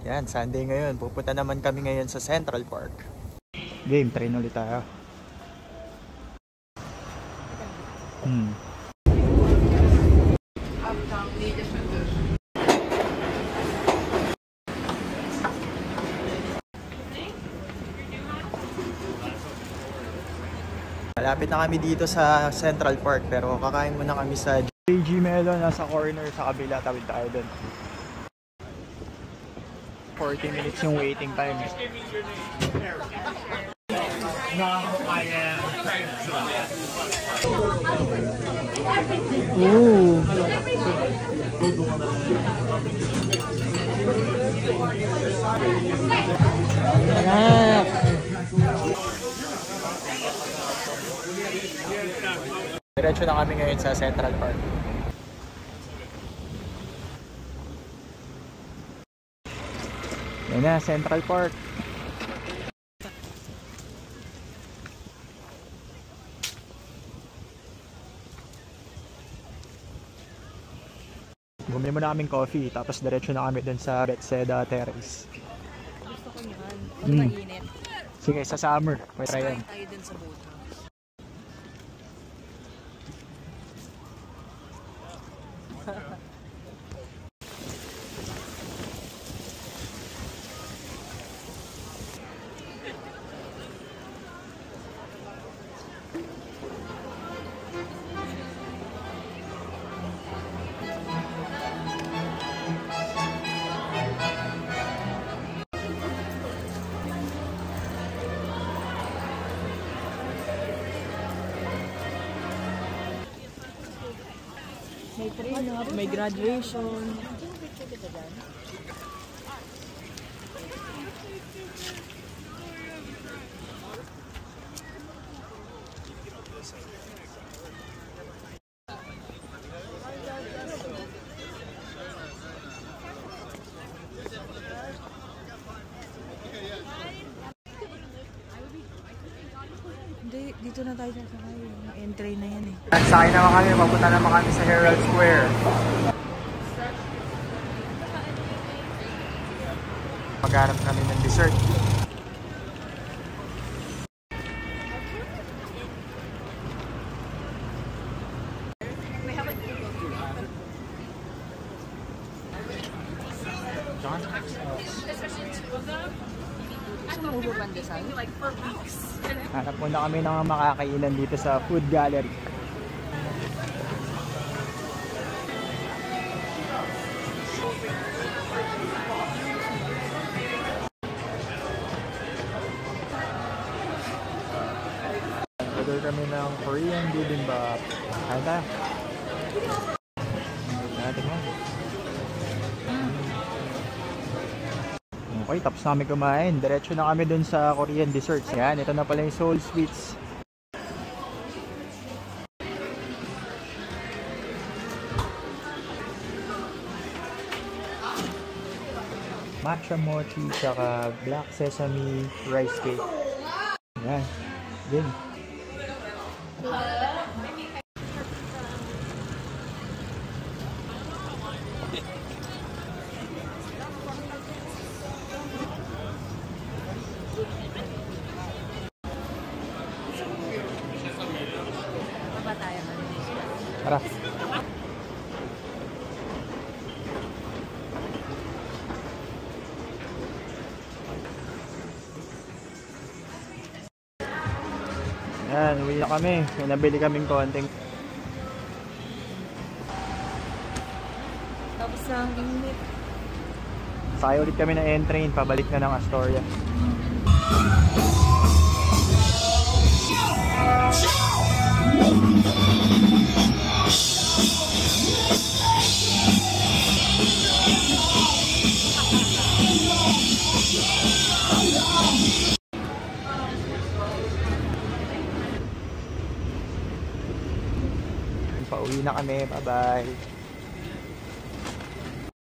Yan, Sunday ngayon. Pupunta naman kami ngayon sa Central Park. Game, train ulit tayo. Malapit na kami dito sa Central Park pero kakain muna kami sa JG Melon, nasa corner sa kabila, tawid tayo dun. 40 minutes yung waiting time. Ooh. Diretso na kami ngayon sa Central Park. Yan na, Central Park. Bumili muna kaming coffee, tapos diretso na kami dun sa Bethesda Terrace. Gusto ko yan. Pag mainit. Sige, sa summer. May try yan. Tayo dun sa boat house. May train-up, may graduation. Hindi, dito na tayo sasakay. Entry na yan eh. Sakay naman kami, papunta naman kami sa Herald Square. Maghanap kami ng dessert. John? Hanap muna kami ng makakainan dito sa food gallery. Order kami ng Korean bibimbap. Kain tayo. Okay, tapos namin kumain. Diretso na kami dun sa Korean desserts. Ayan, ito na pala yung Seoul Sweets. Matcha mochi, tsaka black sesame rice cake. Ayan, din. Tara. Yan, uwi na kami. May nabili kaming konting. Tapos na ang init. Sakay ulit kami ng N-train. Pabalik na ng Astoria. Pauwi na kami. Bye-bye.